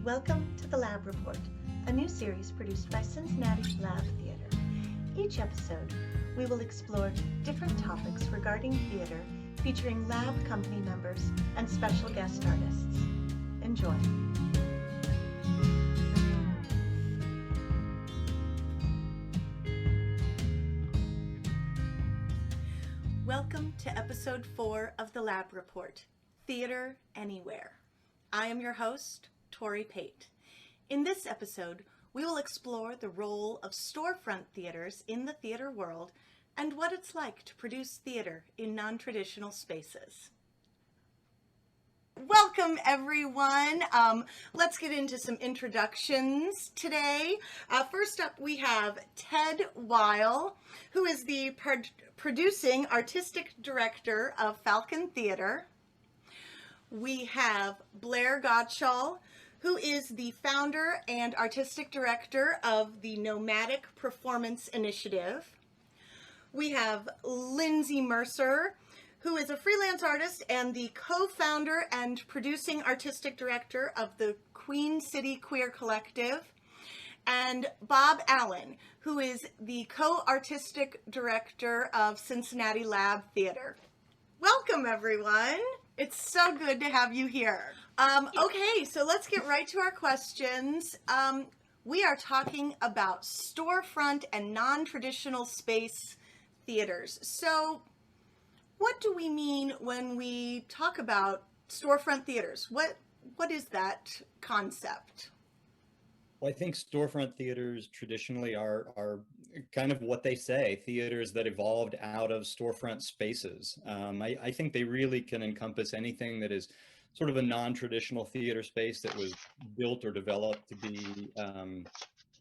Welcome to the Lab Report, a new series produced by Cincinnati Lab Theater. Each episode, we will explore different topics regarding theater featuring lab company members and special guest artists. Enjoy. Welcome to episode 4 of the Lab Report, Theater Anywhere. I am your host, Tori Pate. In this episode, we will explore the role of storefront theaters in the theater world and what it's like to produce theater in non-traditional spaces. Welcome, everyone. Let's get into some introductions today. First up, we have Ted Weil, who is the producing artistic director of Falcon Theater. We have Blair Gottschall, who is the founder and artistic director of the Nomadic Performance Initiative. We have Lindsay Mercer, who is a freelance artist and the co-founder and producing artistic director of the Queen City Queer Collective, and Bob Allen, who is the co-artistic director of Cincinnati Lab Theater. Welcome, everyone. It's so good to have you here. Okay, so let's get right to our questions. We are talking about storefront and non-traditional space theaters. So what do we mean when we talk about storefront theaters? What is that concept? Well, I think storefront theaters traditionally are kind of what they say, theaters that evolved out of storefront spaces. I think they really can encompass anything that is sort of a non-traditional theater space that was built or developed to be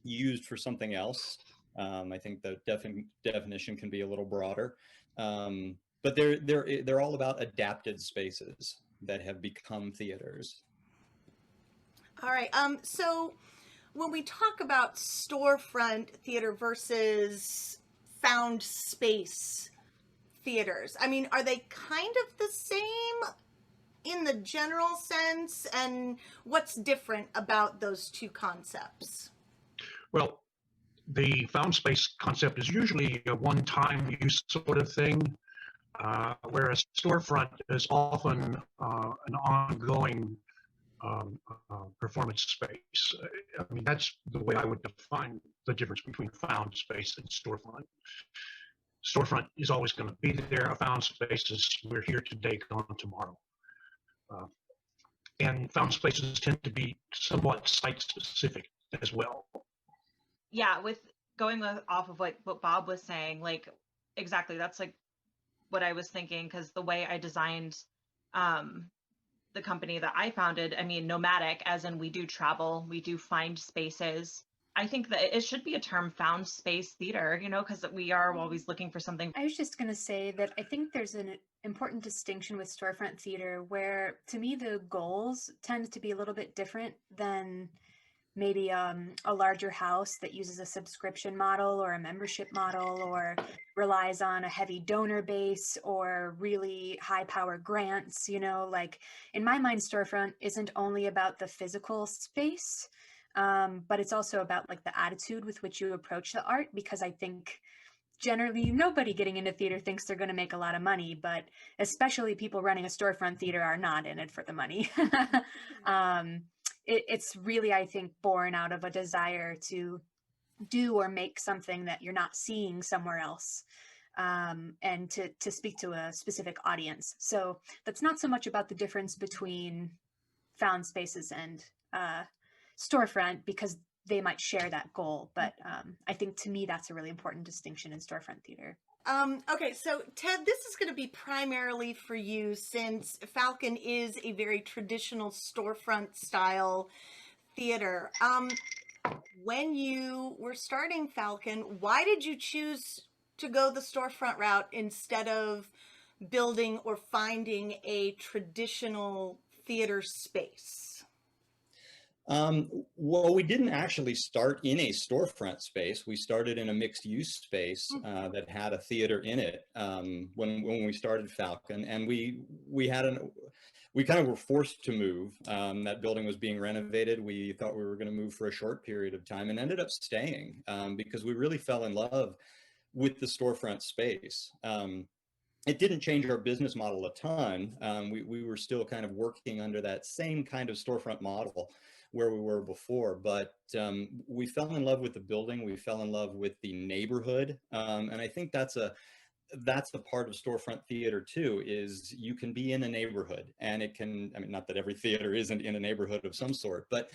used for something else. I think the definition can be a little broader. But they're all about adapted spaces that have become theaters. All right. So when we talk about storefront theater versus found space theaters, I mean, are they kind of the same in the general sense? And what's different about those two concepts? Well, the found space concept is usually a one-time use sort of thing. Whereas storefront is often an ongoing performance space. I mean, that's the way I would define the difference between found space and storefront. Storefront is always going to be there. A found space is we're here today, gone tomorrow. And found spaces tend to be somewhat site-specific as well. Yeah, with going off of what Bob was saying, like exactly, that's like what I was thinking, because the way I designed the company that I founded, I mean, nomadic, as in we do travel, we do find spaces. I think that it should be a term, found space theater, you know, because we are always looking for something. I was just going to say that I think there's an important distinction with storefront theater where, to me, the goals tend to be a little bit different than maybe a larger house that uses a subscription model or a membership model or relies on a heavy donor base or really high power grants. You know, like in my mind, storefront isn't only about the physical space, but it's also about like the attitude with which you approach the art, because I think generally nobody getting into theater thinks they're going to make a lot of money, but especially people running a storefront theater are not in it for the money. It's really, I think, born out of a desire to do or make something that you're not seeing somewhere else, and to speak to a specific audience. So that's not so much about the difference between found spaces and storefront, because they might share that goal. But I think to me, that's a really important distinction in storefront theater. Okay, so Ted, this is going to be primarily for you since Falcon is a very traditional storefront style theater. When you were starting Falcon, why did you choose to go the storefront route instead of building or finding a traditional theater space? Well, we didn't actually start in a storefront space. We started in a mixed use space that had a theater in it when we started Falcon, and we had we kind of were forced to move. That building was being renovated. We thought we were going to move for a short period of time and ended up staying because we really fell in love with the storefront space. It didn't change our business model a ton. We were still kind of working under that same kind of storefront model where we were before, but we fell in love with the building. We fell in love with the neighborhood. And I think that's the part of storefront theater too, is you can be in a neighborhood, and it can, I mean, not that every theater isn't in a neighborhood of some sort, but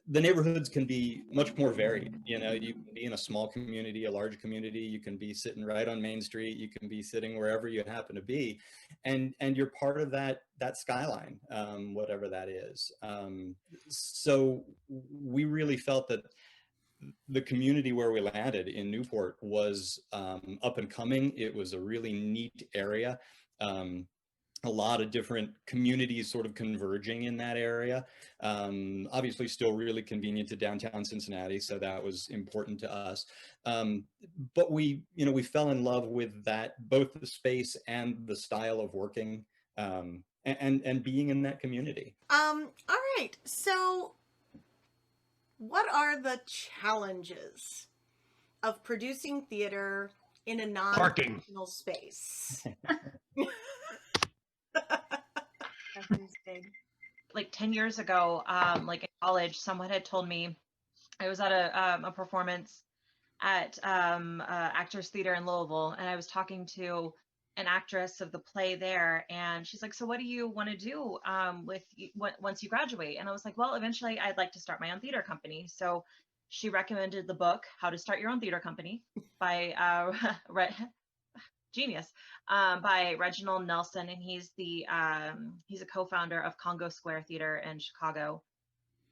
the neighborhoods can be much more varied. You know, you can be in a small community, a large community, you can be sitting right on Main Street, you can be sitting wherever you happen to be, and you're part of that skyline, whatever that is. So we really felt that the community where we landed in Newport was up and coming. It was a really neat area. A lot of different communities sort of converging in that area. Obviously still really convenient to downtown Cincinnati, so that was important to us. But we fell in love with that, both the space and the style of working, and being in that community. All right, so what are the challenges of producing theater in a non-traditional space? Like 10 years ago, like in college, someone had told me, I was at a performance at Actors Theater in Louisville, and I was talking to an actress of the play there, and she's like, so what do you want to do once you graduate? And I was like, well, eventually I'd like to start my own theater company. So she recommended the book How to Start Your Own Theater Company by genius, by Reginald Nelson, and he's a co-founder of Congo Square Theater in Chicago.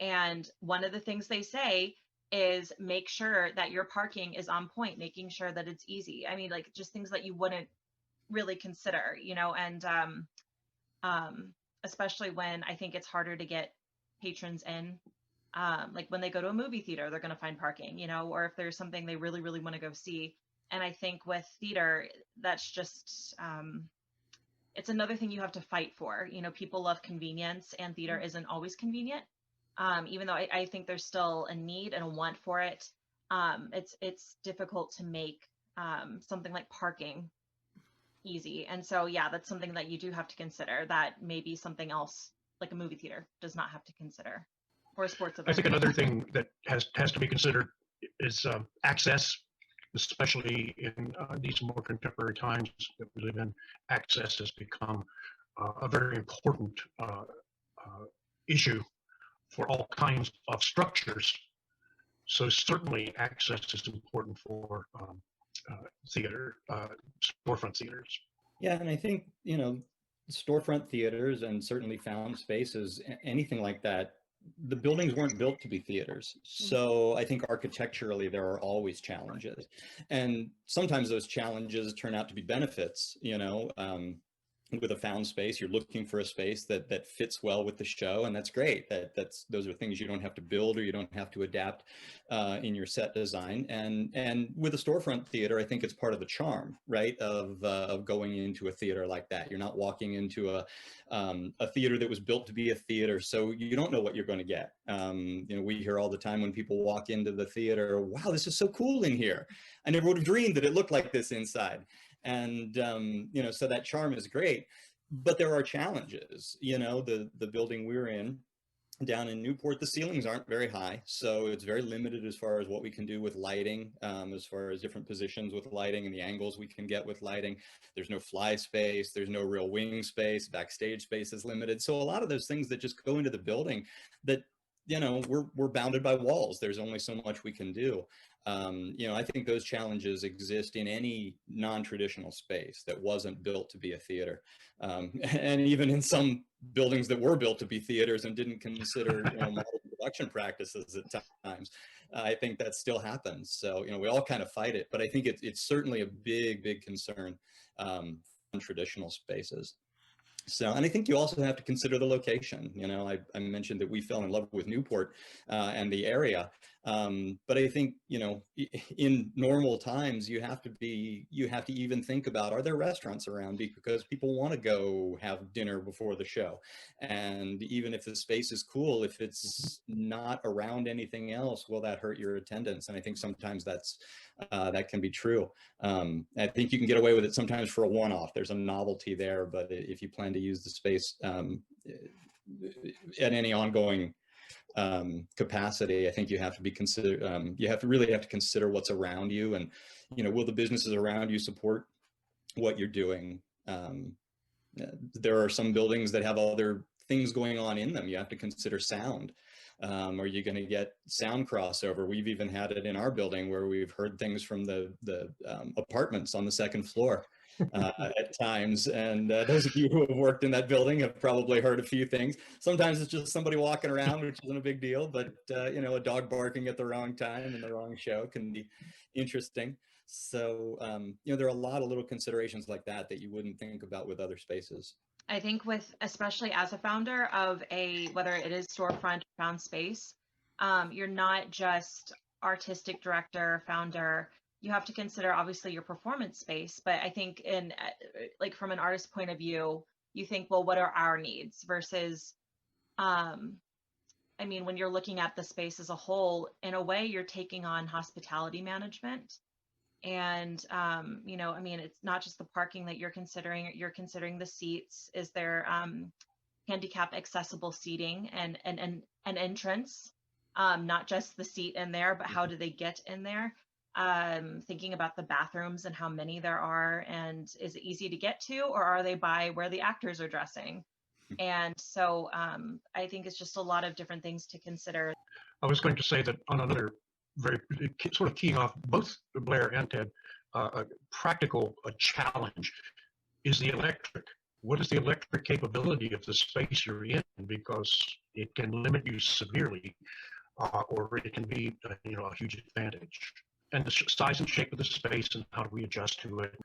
And one of the things they say is make sure that your parking is on point, making sure that it's easy. I mean, like just things that you wouldn't really consider, you know, and especially when I think it's harder to get patrons in. Like when they go to a movie theater, they're going to find parking, you know, or if there's something they really, really want to go see. And I think with theater, that's just, it's another thing you have to fight for. You know, people love convenience, and theater isn't always convenient. Even though I think there's still a need and a want for it, it's difficult to make something like parking easy. And so, yeah, that's something that you do have to consider, that maybe something else like a movie theater does not have to consider, or a sports event. I think another thing that has to be considered is access, especially in these more contemporary times that we live in. Access has become a very important issue for all kinds of structures. So certainly access is important for theater, storefront theaters. Yeah, and I think, you know, storefront theaters and certainly found spaces, anything like that, the buildings weren't built to be theaters. So I think architecturally there are always challenges. And sometimes those challenges turn out to be benefits, you know. With a found space, you're looking for a space that fits well with the show, and that's great. Those are things you don't have to build, or you don't have to adapt in your set design. And with a storefront theater, I think it's part of the charm, right, of going into a theater like that. You're not walking into a theater that was built to be a theater, so you don't know what you're going to get. You know, we hear all the time when people walk into the theater, "Wow, this is so cool in here. I never would have dreamed that it looked like this inside." And, you know, so that charm is great, but there are challenges. You know, the building we're in down in Newport, the ceilings aren't very high. So it's very limited as far as what we can do with lighting, as far as different positions with lighting and the angles we can get with lighting. There's no fly space, there's no real wing space, backstage space is limited. So a lot of those things that just go into the building that, you know, we're bounded by walls. There's only so much we can do. You know, I think those challenges exist in any non-traditional space that wasn't built to be a theater. And even in some buildings that were built to be theaters and didn't consider, you know, model production practices at times. I think that still happens. So, you know, we all kind of fight it, but I think it's certainly a big, big concern in traditional spaces. So, and I think you also have to consider the location. You know, I mentioned that we fell in love with Newport and the area. But I think, in normal times, you have to even think about, are there restaurants around? Because people want to go have dinner before the show. And even if the space is cool, if it's not around anything else, will that hurt your attendance? And I think sometimes that can be true. I think you can get away with it sometimes for a one-off. There's a novelty there, but if you plan to use the space at any ongoing capacity, I think you have to be really have to consider what's around you, and will the businesses around you support what you're doing? There are some buildings that have other things going on in them. You have to consider sound. Are you going to get sound crossover? We've even had it in our building where we've heard things from the apartments on the second floor at times. And those of you who have worked in that building have probably heard a few things. Sometimes it's just somebody walking around, which isn't a big deal, but a dog barking at the wrong time in the wrong show can be interesting. So, there are a lot of little considerations like that you wouldn't think about with other spaces. I think especially as a founder of whether it is storefront or found space, you're not just artistic director, founder. You have to consider obviously your performance space, but I think from an artist point of view, you think, well, what are our needs versus, when you're looking at the space as a whole, in a way, you're taking on hospitality management. And, it's not just the parking that you're considering the seats. Is there handicap accessible seating and an entrance, not just the seat in there, but how do they get in there? Thinking about the bathrooms and how many there are, and is it easy to get to, or are they by where the actors are dressing? And so I think it's just a lot of different things to consider. I was going to say that on another very sort of keying off both Blair and Ted, a practical challenge is the electric. What is the electric capability of the space you're in? Because it can limit you severely, or it can be a huge advantage. And the size and shape of the space, and how do we adjust to it?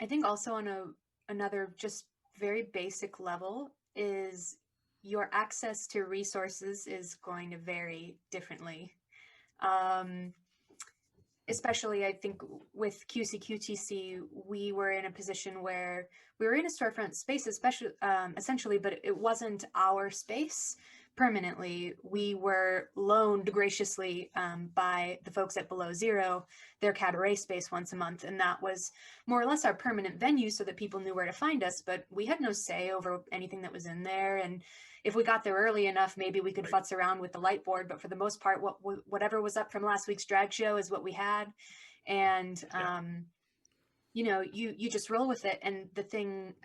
I think also on another just very basic level is your access to resources is going to vary differently. Especially I think with QCQTC, we were in a position where we were in a storefront space, essentially, but it wasn't our space permanently. We were loaned graciously by the folks at Below Zero their cabaret space once a month, and that was more or less our permanent venue so that people knew where to find us, but we had no say over anything that was in there. And if we got there early enough, maybe we could futz around with the light board, but for the most part, whatever was up from last week's drag show is what we had. And you just roll with it. And the thing,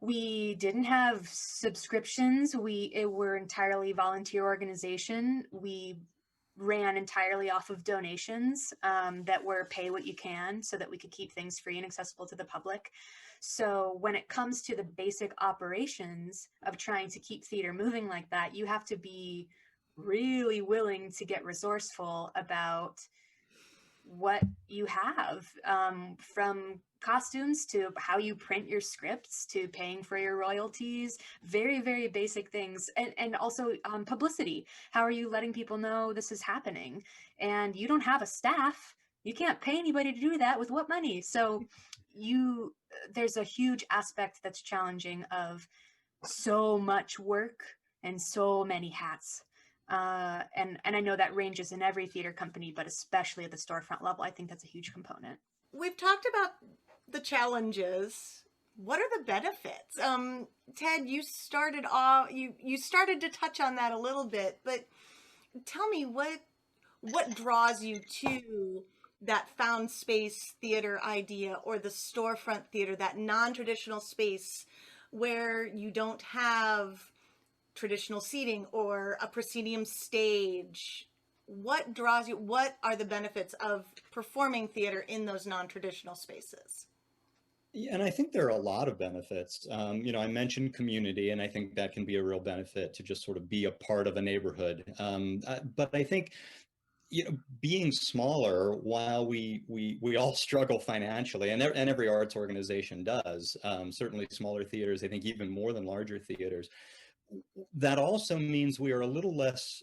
we didn't have subscriptions. We're entirely volunteer organization. We ran entirely off of donations that were pay what you can, so that we could keep things free and accessible to the public. So when it comes to the basic operations of trying to keep theater moving like that, you have to be really willing to get resourceful about what you have, from costumes to how you print your scripts to paying for your royalties, very, very basic things. And also publicity. How are you letting people know this is happening? And you don't have a staff. You can't pay anybody to do that with what money? So there's a huge aspect that's challenging of so much work and so many hats. And I know that ranges in every theater company, but especially at the storefront level, I think that's a huge component. We've talked about the challenges. What are the benefits? Ted, you started to touch on that a little bit, but tell me what draws you to that found space theater idea, or the storefront theater, that non-traditional space where you don't have traditional seating or a proscenium stage. What draws you? What are the benefits of performing theater in those non-traditional spaces? Yeah, and I think there are a lot of benefits. I mentioned community, and I think that can be a real benefit to just sort of be a part of a neighborhood. But I think, being smaller, while we all struggle financially, and every arts organization does, certainly smaller theaters, I think even more than larger theaters, that also means we are a little less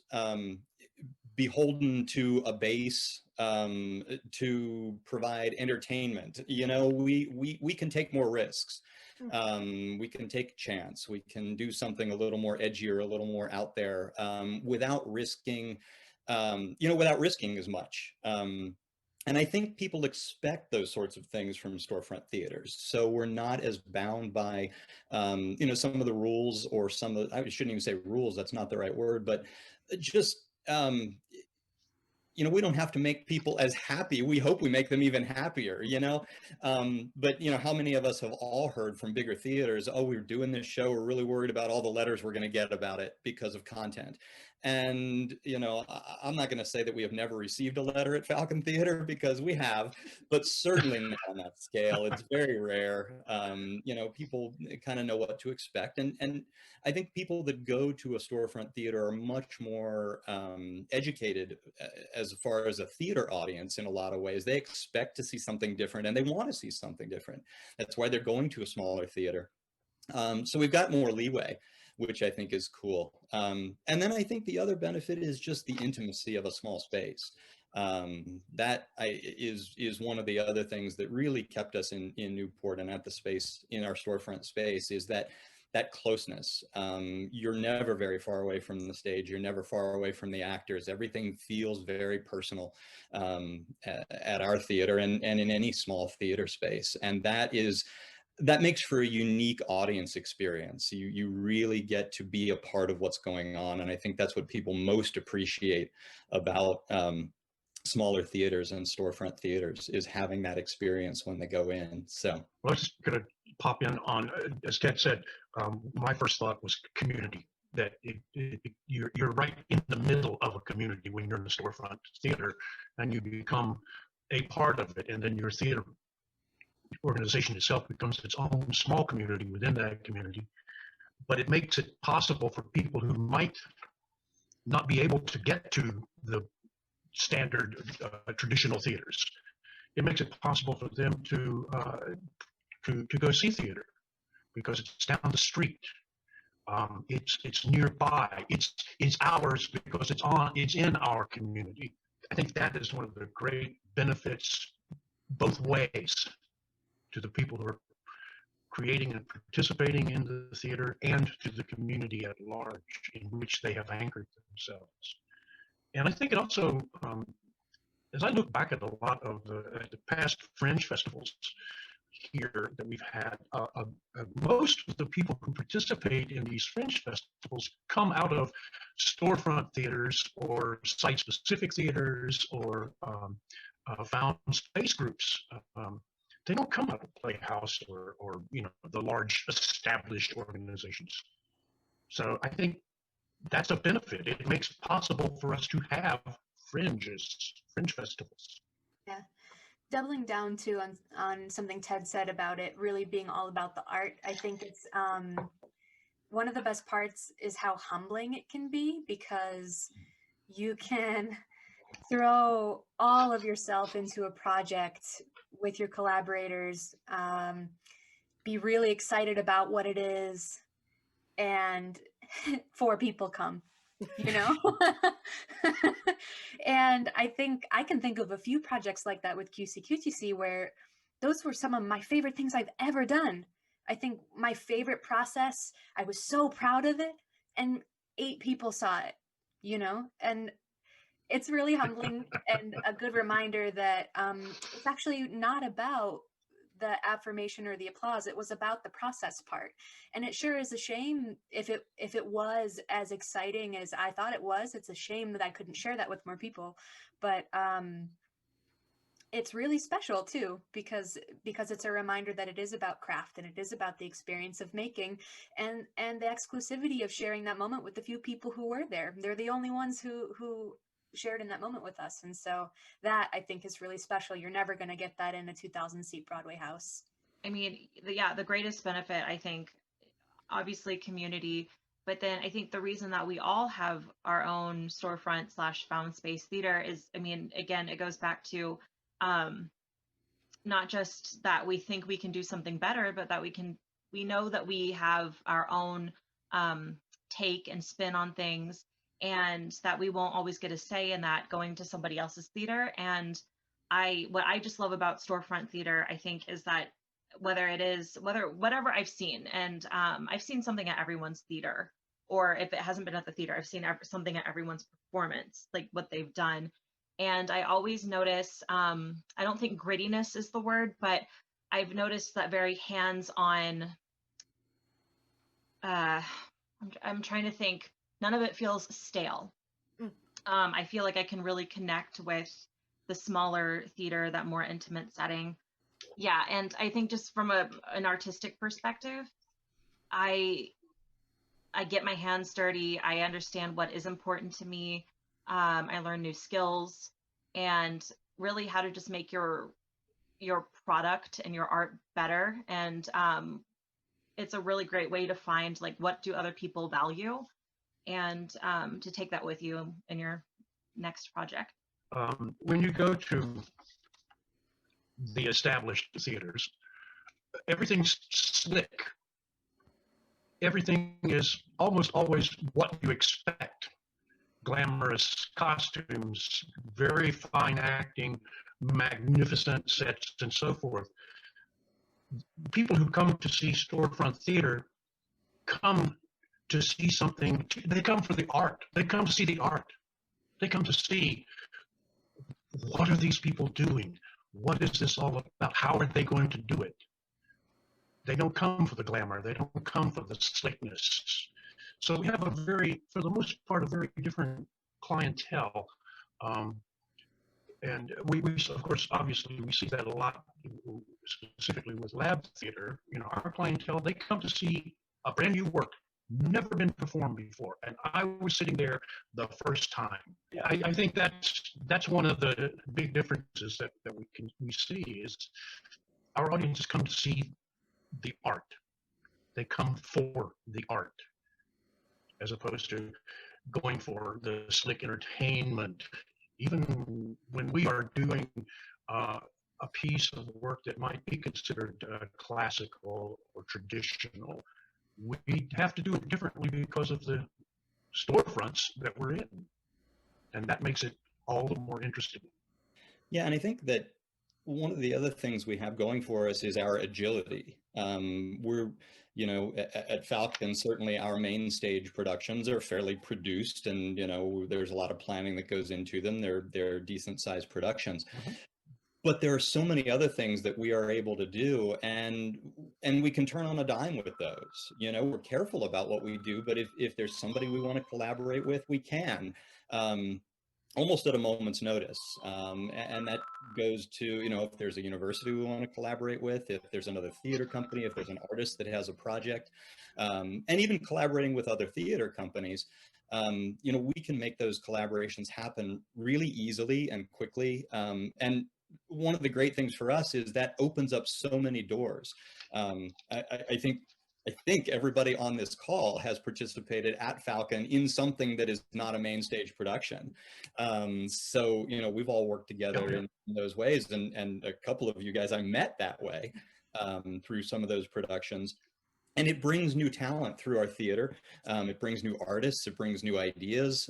beholden to a base to provide entertainment. You know, we can take more risks. We can take a chance. We can do something a little more edgier, a little more out there, without risking, without risking as much. And I think people expect those sorts of things from storefront theaters. So we're not as bound by, some of the rules, or some of, I shouldn't even say rules, that's not the right word, but just, we don't have to make people as happy. We hope we make them even happier, but how many of us have all heard from bigger theaters, oh, we're doing this show, we're really worried about all the letters we're going to get about it because of content. And, I'm not going to say that we have never received a letter at Falcon Theater, because we have, but certainly not on that scale. It's very rare. People kind of know what to expect. And I think people that go to a storefront theater are much more educated as far as a theater audience in a lot of ways. They expect to see something different, and they want to see something different. That's why they're going to a smaller theater. So we've got more leeway, which I think is cool. And then I think the other benefit is just the intimacy of a small space. That is one of the other things that really kept us in Newport and at the space, in our storefront space, is that closeness. You're never very far away from the stage. You're never far away from the actors. Everything feels very personal at our theater and in any small theater space. And that makes for a unique audience experience. You really get to be a part of what's going on. And I think that's what people most appreciate about smaller theaters and storefront theaters, is having that experience when they go in. So Well, I was just going to pop in on, as Ted said, my first thought was community. That you're right in the middle of a community when you're in the storefront theater, and you become a part of it, and then your theater organization itself becomes its own small community within that community. But it makes it possible for people who might not be able to get to the standard traditional theaters. It makes it possible for them to go see theater, because it's down the street. It's nearby. It's ours because it's in our community. I think that is one of the great benefits, both ways, to the people who are creating and participating in the theater, and to the community at large in which they have anchored themselves. And I think it also, as I look back at a lot of the past Fringe festivals here that we've had, most of the people who participate in these Fringe festivals come out of storefront theaters, or site-specific theaters, or found space groups. They don't come out of Playhouse or the large established organizations. So I think that's a benefit. It makes it possible for us to have fringe festivals. Yeah. Doubling down too on something Ted said about it really being all about the art, I think it's one of the best parts is how humbling it can be, because you can throw all of yourself into a project with your collaborators, be really excited about what it is, and 4 people come, and I think I can think of a few projects like that with QCQTC, where those were some of my favorite things I've ever done. I think my favorite process, I was so proud of it, and 8 people saw it, and it's really humbling and a good reminder that it's actually not about the affirmation or the applause. It was about the process part. And it sure is a shame if it was as exciting as I thought it was. It's a shame that I couldn't share that with more people. But it's really special too, because it's a reminder that it is about craft, and it is about the experience of making, and the exclusivity of sharing that moment with the few people who were there. They're the only ones who shared in that moment with us. And so that, I think, is really special. You're never going to get that in a 2,000 seat Broadway house. I mean, the greatest benefit, I think, obviously community, but then I think the reason that we all have our own storefront / found space theater is, I mean, again, it goes back to not just that we think we can do something better, but that we know that we have our own take and spin on things. and that we won't always get a say in that going to somebody else's theater. And what I just love about storefront theater, I think, is that whatever I've seen, and I've seen something at everyone's theater, or if it hasn't been at the theater, I've seen something at everyone's performance, like what they've done. And I always notice, I don't think grittiness is the word, but I've noticed that very hands-on, I'm trying to think, none of it feels stale. Mm. I feel like I can really connect with the smaller theater, that more intimate setting. Yeah, and I think just from an artistic perspective, I get my hands dirty. I understand what is important to me. I learn new skills, and really how to just make your product and your art better. And it's a really great way to find, like, what do other people value, and to take that with you in your next project. When you go to the established theaters, everything's slick. Everything is almost always what you expect. Glamorous costumes, very fine acting, magnificent sets, and so forth. People who come to see storefront theater come to see something. They come for the art. They come to see the art. They come to see, what are these people doing? What is this all about? How are they going to do it? They don't come for the glamour. They don't come for the slickness. So we have for the most part, a very different clientele. And we, of course, obviously, we see that a lot, specifically with lab theater. Our clientele, they come to see a brand new work, never been performed before. And I was sitting there the first time. I think that's one of the big differences that we see is our audiences come to see the art. They come for the art, as opposed to going for the slick entertainment. Even when we are doing a piece of work that might be considered classical or traditional, we have to do it differently because of the storefronts that we're in. And that makes it all the more interesting. Yeah, and I think that one of the other things we have going for us is our agility. We're, at Falcon, certainly our main stage productions are fairly produced, and, there's a lot of planning that goes into them. They're decent sized productions. But there are so many other things that we are able to do, and we can turn on a dime with those. We're careful about what we do, but if there's somebody we want to collaborate with, we can. Almost at a moment's notice. And that goes to, if there's a university we want to collaborate with, if there's another theater company, if there's an artist that has a project, and even collaborating with other theater companies, we can make those collaborations happen really easily and quickly. And one of the great things for us is that opens up so many doors. I think everybody on this call has participated at Falcon in something that is not a main stage production. So, we've all worked together in those ways, and a couple of you guys I met that way through some of those productions. And it brings new talent through our theater. It brings new artists. It brings new ideas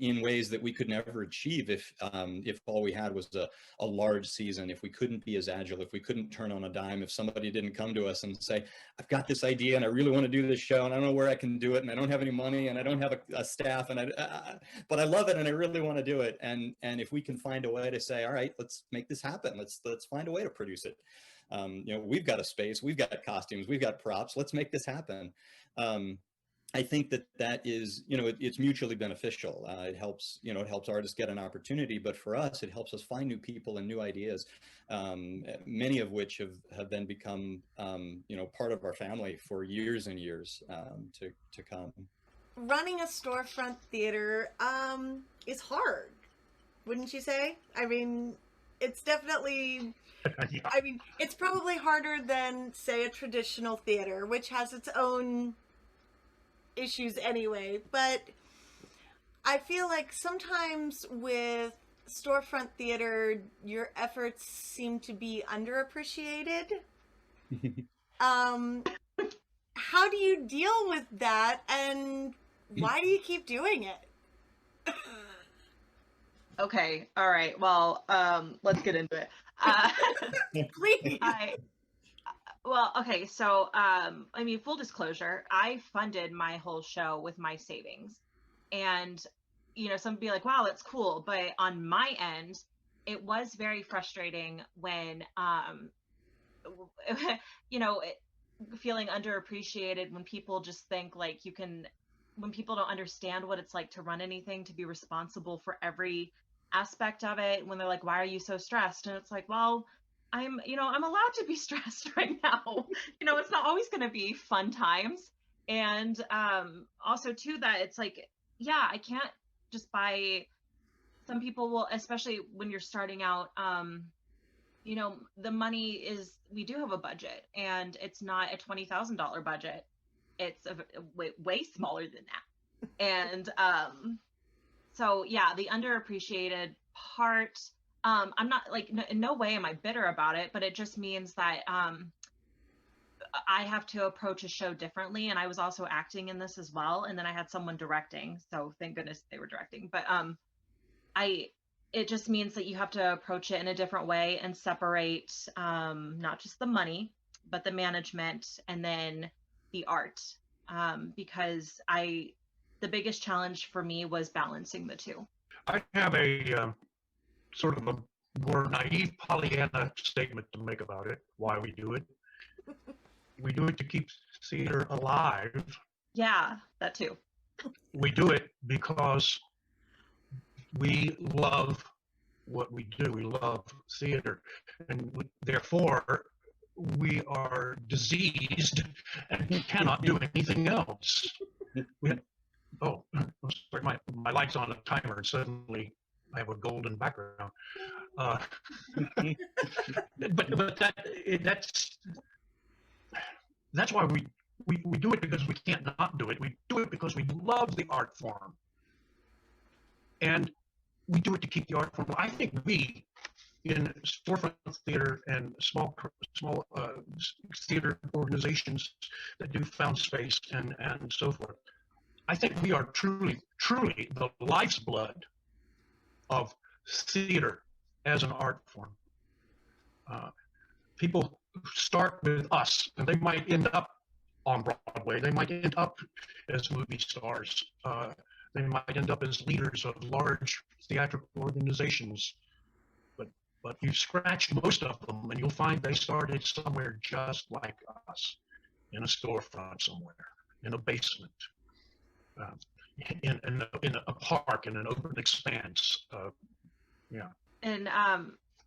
in ways that we could never achieve if all we had was a large season, if we couldn't be as agile, if we couldn't turn on a dime, if somebody didn't come to us and say, I've got this idea and I really want to do this show and I don't know where I can do it and I don't have any money and I don't have a staff but I love it and I really want to do it. And if we can find a way to say, all right, let's make this happen. Let's find a way to produce it. We've got a space, we've got costumes, we've got props. Let's make this happen. I think that is, it's mutually beneficial. It helps artists get an opportunity, but for us, it helps us find new people and new ideas, many of which have then become, part of our family for years and years to come. Running a storefront theater is hard, wouldn't you say? I mean, it's definitely... Yeah. I mean, it's probably harder than, say, a traditional theater, which has its own issues anyway. But I feel like sometimes with storefront theater, your efforts seem to be underappreciated. How do you deal with that, and why do you keep doing it? Okay. All right. Well, let's get into it. Uh, Please. well, okay. So, I mean, full disclosure, I funded my whole show with my savings. And, some would be like, wow, that's cool. But on my end, it was very frustrating when, you know, it, feeling underappreciated when people just think like when people don't understand what it's like to run anything, to be responsible for every aspect of it, when they're like, why are you so stressed? And it's like, well, I'm allowed to be stressed right now. It's not always going to be fun times. And also too, that it's like, yeah, I can't just buy. Some people will, especially when you're starting out, the money is, we do have a budget, and it's not a $20,000 budget. It's way smaller than that. And so yeah, the underappreciated part, I'm not like, in no way am I bitter about it, but it just means that I have to approach a show differently. And I was also acting in this as well. And then I had someone directing. So thank goodness they were directing. But I it just means that you have to approach it in a different way and separate not just the money, but the management and then the art. Because the biggest challenge for me was balancing the two. I have a sort of a more naive Pollyanna statement to make about it, why we do it. We do it to keep theater alive. Yeah, that too. We do it because we love what we do. We love theater. And therefore, we are diseased and cannot do anything else. Oh, I'm sorry, my light's on a timer, and suddenly I have a golden background. But that's why we do it, because we can't not do it. We do it because we love the art form, and we do it to keep the art form. I think we, in storefront theater and small theater organizations that do found space and so forth, I think we are truly the life's blood of theater as an art form. People start with us, and they might end up on Broadway. They might end up as movie stars. They might end up as leaders of large theatrical organizations. But you scratch most of them, and you'll find they started somewhere just like us, in a storefront somewhere, in a basement, in a park, in an open expanse. Yeah. And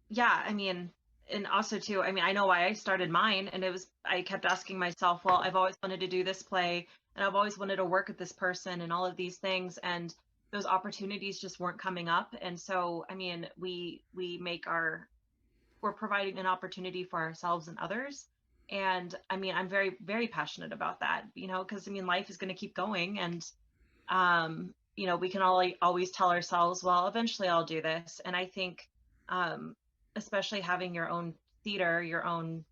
yeah, I mean, and also too, I mean, I know why I started mine, and I kept asking myself, well, I've always wanted to do this play, and I've always wanted to work with this person and all of these things, and those opportunities just weren't coming up. And so, I mean, we're providing an opportunity for ourselves and others. And I mean, I'm very, very passionate about that, because I mean, life is going to keep going. And, we can always tell ourselves, well, eventually I'll do this. And I think, especially having your own theater, your own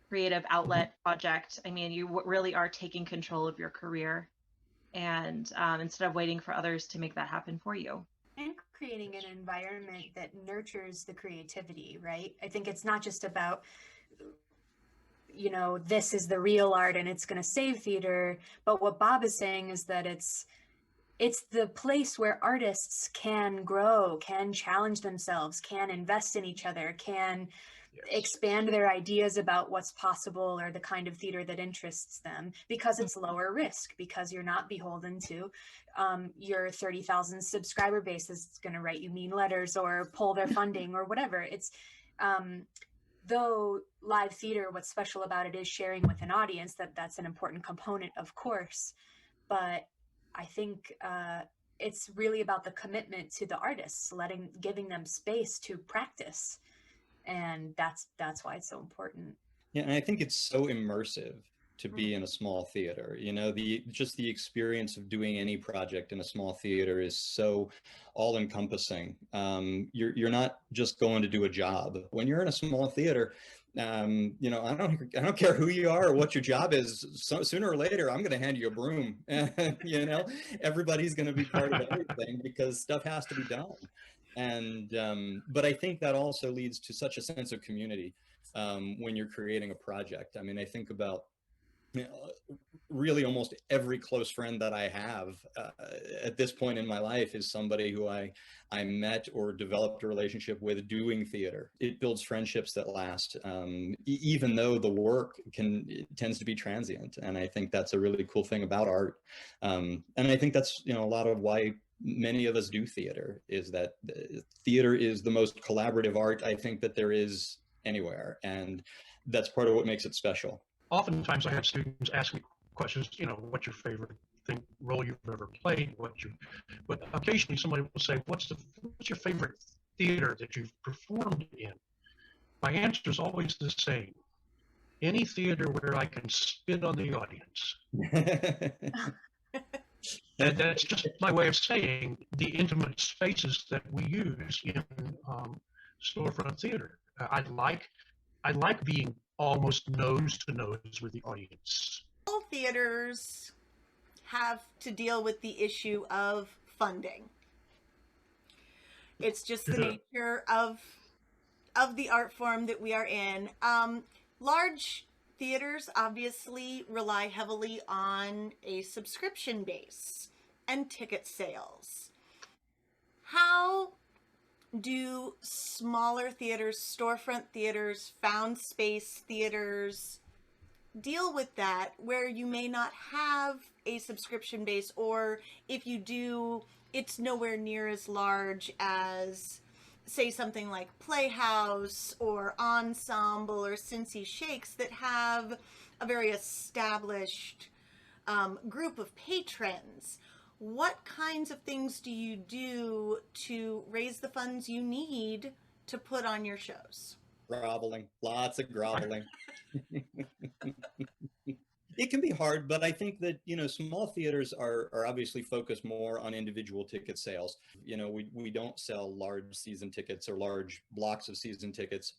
creative outlet project, I mean, you really are taking control of your career, and instead of waiting for others to make that happen for you. And creating an environment that nurtures the creativity, right? I think it's not just about, this is the real art and it's going to save theater. But what Bob is saying is that it's the place where artists can grow, can challenge themselves, can invest in each other, can expand their ideas about what's possible or the kind of theater that interests them, because it's lower risk, because you're not beholden to your 30,000 subscriber base is going to write you mean letters or pull their funding or whatever. It's though live theater, what's special about it is sharing with an audience. That's an important component, of course, but I think it's really about the commitment to the artists, giving them space to practice. And that's why it's so important. Yeah, and I think it's so immersive to be in a small theater. Just the experience of doing any project in a small theater is so all-encompassing. You're not just going to do a job. When you're in a small theater, You know, I don't care who you are or what your job is. So sooner or later, I'm going to hand you a broom. You know, everybody's going to be part of everything because stuff has to be done. And but I think that also leads to such a sense of community when you're creating a project. I mean, I think about, you know, really almost every close friend that I have at this point in my life is somebody who I met or developed a relationship with doing theater. It builds friendships that last, even though the work tends to be transient. And I think that's a really cool thing about art. And I think that's, you know, a lot of why many of us do theater, is that theater is the most collaborative art I think that there is anywhere. And that's part of what makes it special. Oftentimes I have students ask me questions, you know, what's your favorite role you've ever played? But occasionally somebody will say, what's your favorite theater that you've performed in? My answer is always the same. Any theater where I can spit on the audience. And that's just my way of saying the intimate spaces that we use in storefront theater. I like being almost nose to nose with the audience. All theaters have to deal with the issue of funding. It's just the nature of the art form that we are in. Large theaters obviously rely heavily on a subscription base and ticket sales. How do smaller theaters, storefront theaters, found space theaters deal with that, where you may not have a subscription base, or if you do, it's nowhere near as large as, say, something like Playhouse or Ensemble or Cincy Shakes that have a very established group of patrons? What kinds of things do you do to raise the funds you need to put on your shows? Groveling, lots of groveling. It can be hard, but I think that, you know, small theaters are obviously focused more on individual ticket sales. You know, we don't sell large season tickets or large blocks of season tickets.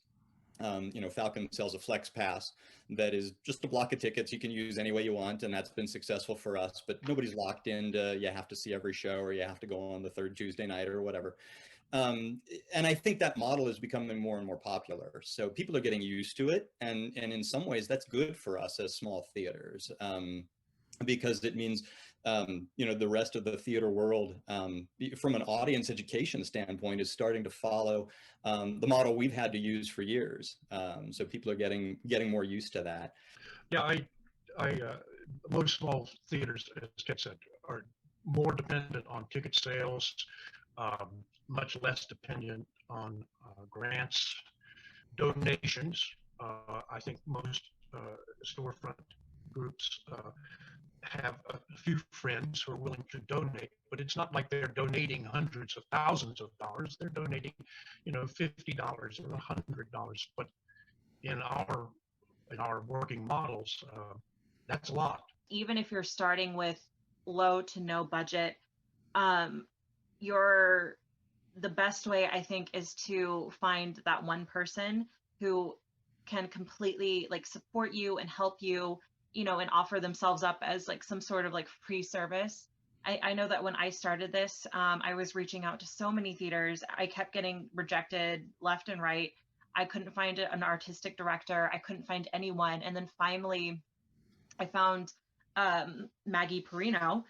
You know, Falcon sells a Flex Pass that is just a block of tickets you can use any way you want, and that's been successful for us. But nobody's locked into you have to see every show or you have to go on the third Tuesday night or whatever. And I think that model is becoming more and more popular. So people are getting used to it, and in some ways that's good for us as small theaters, because it means you know, the rest of the theater world, from an audience education standpoint, is starting to follow the model we've had to use for years. So people are getting more used to that. Yeah, most small theaters, as Ted said, are more dependent on ticket sales, much less dependent on grants, donations. I think most storefront groups have a few friends who are willing to donate, but it's not like they're donating hundreds of thousands of dollars. They're donating, you know, $50 or $100. But in our working models, that's a lot. Even if you're starting with low to no budget, the best way, I think, is to find that one person who can completely like support you and help you, you know, and offer themselves up as like some sort of like free service. I know that when I started this, I was reaching out to so many theaters. I kept getting rejected left and right. I couldn't find an artistic director. I couldn't find anyone. And then finally I found Maggie Perino,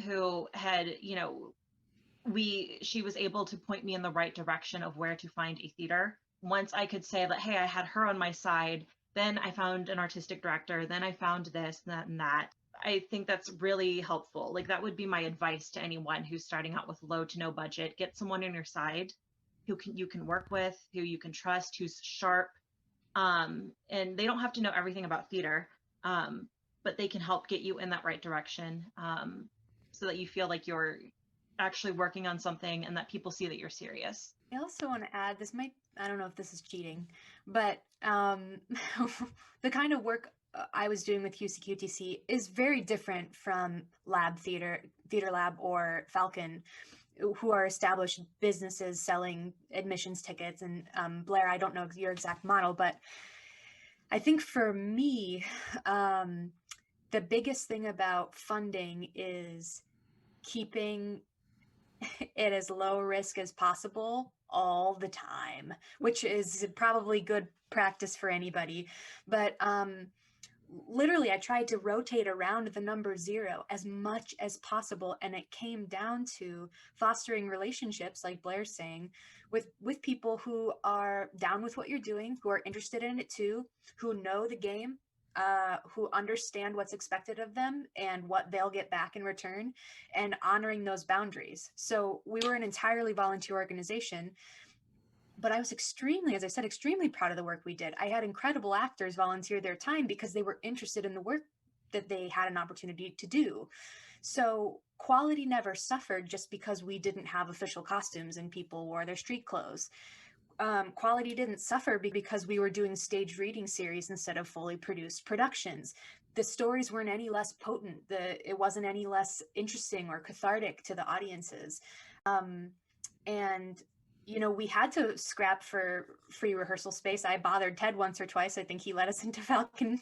who had, you know, she was able to point me in the right direction of where to find a theater. Once I could say that, hey, I had her on my side, then I found an artistic director, then I found this, that, and that. I think that's really helpful. Like, that would be my advice to anyone who's starting out with low to no budget. Get someone on your side who you can work with, who you can trust, who's sharp. And they don't have to know everything about theater, but they can help get you in that right direction, so that you feel like you're actually working on something and that people see that you're serious. I also want to add, I don't know if this is cheating, but the kind of work I was doing with UCQTC is very different from Lab Theater Lab, or Falcon. who are established businesses selling admissions tickets. And Blair, I don't know your exact model, but I think for me, the biggest thing about funding is keeping it as low risk as possible all the time, which is probably good practice for anybody. But literally, I tried to rotate around the number 0 as much as possible. And it came down to fostering relationships, like Blair's saying, with people who are down with what you're doing, who are interested in it too, who know the game, who understand what's expected of them and what they'll get back in return, and honoring those boundaries. So we were an entirely volunteer organization, but I was extremely, as I said, extremely proud of the work we did. I had incredible actors volunteer their time because they were interested in the work that they had an opportunity to do. So quality never suffered just because we didn't have official costumes and people wore their street clothes. Quality didn't suffer because we were doing staged reading series instead of fully produced productions. The stories weren't any less potent. It wasn't any less interesting or cathartic to the audiences. And we had to scrap for free rehearsal space. I bothered Ted once or twice. I think he let us into Falcon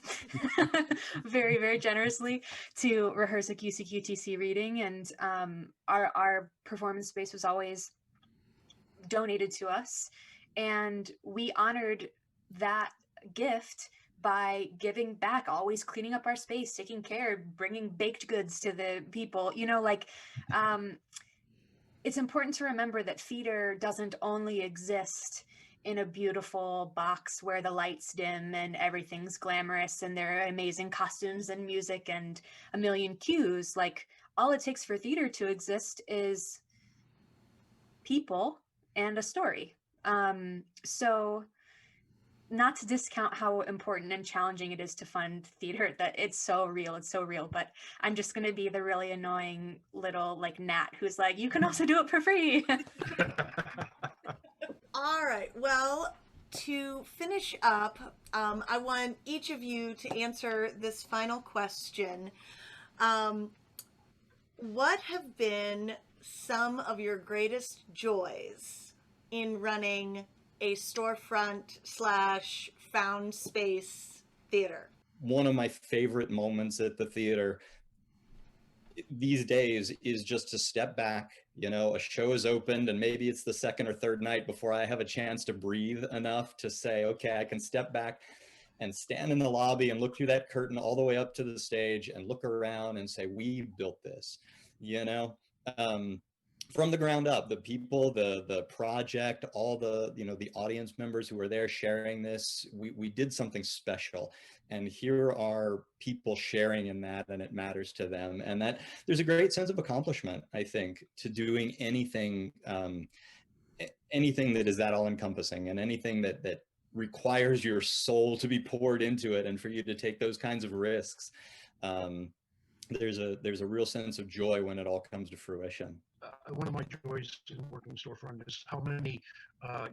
very, very generously to rehearse a QCQTC reading. And our performance space was always donated to us. And we honored that gift by giving back, always cleaning up our space, taking care, bringing baked goods to the people, it's important to remember that theater doesn't only exist in a beautiful box where the lights dim and everything's glamorous and there are amazing costumes and music and a million cues. Like, all it takes for theater to exist is people and a story. So not to discount how important and challenging it is to fund theater, that it's so real, but I'm just going to be the really annoying little gnat who's like, you can also do it for free. All right, well, to finish up, I want each of you to answer this final question. What have been some of your greatest joys in running a storefront / found space theater? One of my favorite moments at the theater these days is just to step back. A show is opened and maybe it's the second or third night before I have a chance to breathe enough to say, okay, I can step back and stand in the lobby and look through that curtain all the way up to the stage and look around and say, we built this, from the ground up. The people, the project, all the the audience members who are there sharing this, we did something special, and here are people sharing in that, and it matters to them, and that there's a great sense of accomplishment, I think, to doing anything that is that all-encompassing, and anything that requires your soul to be poured into it, and for you to take those kinds of risks. There's a real sense of joy when it all comes to fruition. One of my joys in working storefront is how many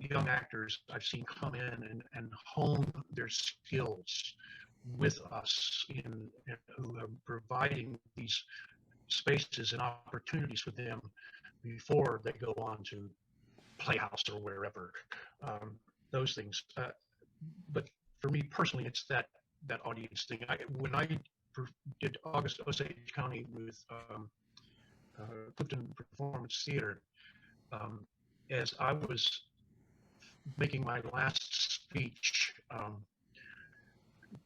young actors I've seen come in and hone their skills with us who are providing these spaces and opportunities for them before they go on to Playhouse or wherever, those things. But for me personally, it's that audience thing. When I did August Osage County with Clifton Performance Theater, as I was making my last speech,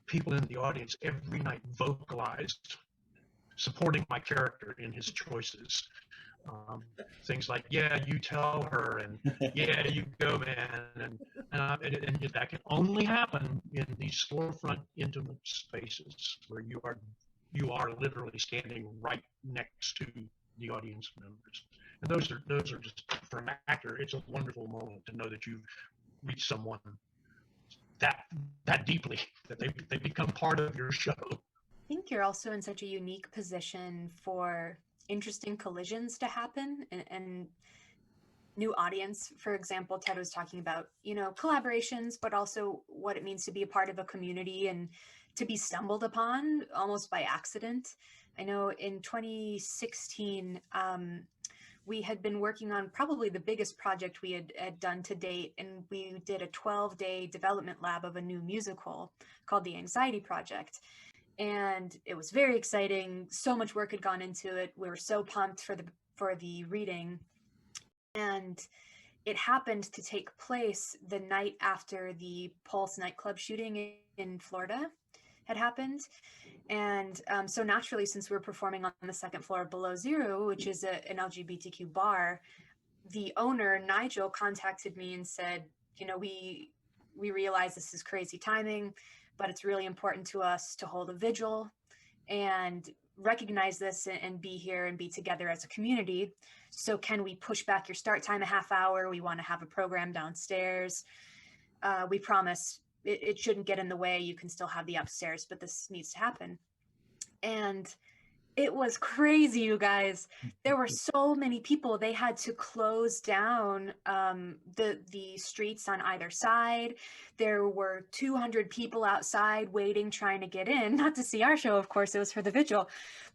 people in the audience every night vocalized supporting my character in his choices. Things like, yeah, you tell her, and yeah, you go, man, and that can only happen in these storefront intimate spaces where you are literally standing right next to the audience members, and those are just, for an actor, it's a wonderful moment to know that you've reached someone that deeply that they become part of your show. I think you're also in such a unique position for interesting collisions to happen and new audience. For example, Ted was talking about, collaborations, but also what it means to be a part of a community and to be stumbled upon almost by accident. I know in 2016, we had been working on probably the biggest project we had done to date, and we did a 12-day development lab of a new musical called The Anxiety Project. And it was very exciting. So much work had gone into it. We were so pumped for the reading. And it happened to take place the night after the Pulse nightclub shooting in Florida had happened. And so naturally, since we were performing on the second floor of Below Zero, which is an LGBTQ bar, the owner, Nigel, contacted me and said, you know, we realize this is crazy timing, but it's really important to us to hold a vigil and recognize this and be here and be together as a community. So can we push back your start time a half hour? We want to have a program downstairs. We promise it shouldn't get in the way. You can still have the upstairs, but this needs to happen. And it was crazy, you guys. There were so many people. They had to close down the streets on either side. There were 200 people outside waiting, trying to get in, not to see our show, of course, it was for the vigil.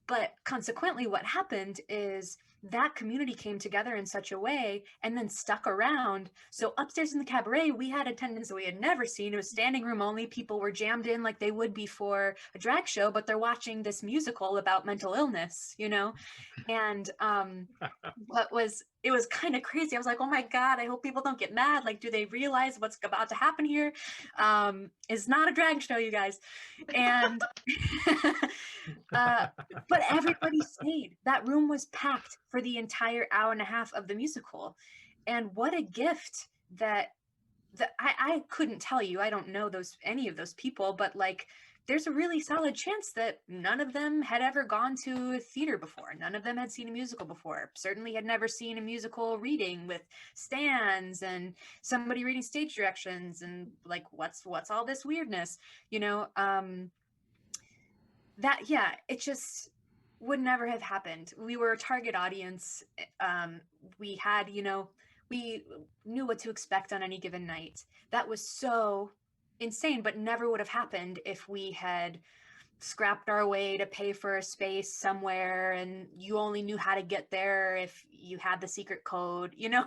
But consequently, what happened is that community came together in such a way and then stuck around. So upstairs in the cabaret, we had attendance that we had never seen. It was standing room only. People were jammed in like they would be for a drag show, but they're watching this musical about mental illness, you know? And it was kind of crazy. I was like, oh my God, I hope people don't get mad. Like, do they realize what's about to happen here? It's not a drag show, you guys. And, but everybody stayed. That room was packed for the entire hour and a half of the musical. And what a gift that I couldn't tell you. I don't know any of those people, but like, there's a really solid chance that none of them had ever gone to a theater before. None of them had seen a musical before. Certainly had never seen a musical reading with stands and somebody reading stage directions and like, what's all this weirdness, you know? It just would never have happened. We were a target audience. We had, you know, we knew what to expect on any given night. That was so insane, but never would have happened if we had scrapped our way to pay for a space somewhere and you only knew how to get there if you had the secret code, you know.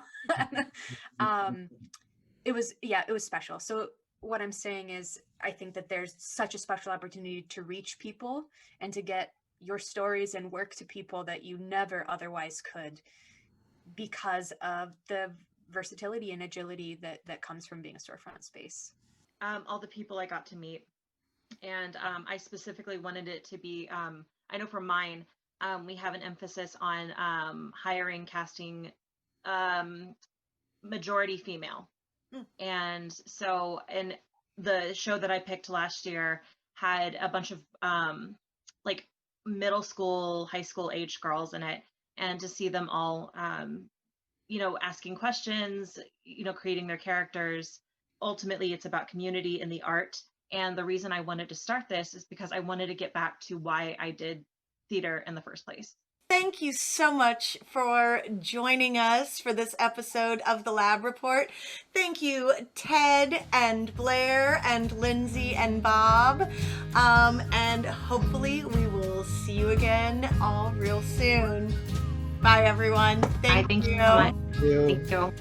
It was special. So what I'm saying is, I think that there's such a special opportunity to reach people and to get your stories and work to people that you never otherwise could, because of the versatility and agility that comes from being a storefront space. All the people I got to meet. And I specifically wanted it to be, I know for mine, we have an emphasis on hiring, casting majority female. And so, and the show that I picked last year had a bunch of like middle school, high school age girls in it. And to see them all, you know, asking questions, you know, creating their characters. Ultimately, it's about community and the art. And the reason I wanted to start this is because I wanted to get back to why I did theater in the first place. Thank you so much for joining us for this episode of The Lab Report. Thank you, Ted and Blair and Lindsay and Bob. And hopefully we will see you again all real soon. Bye, everyone. Thank you. Thank you so much. Thank you.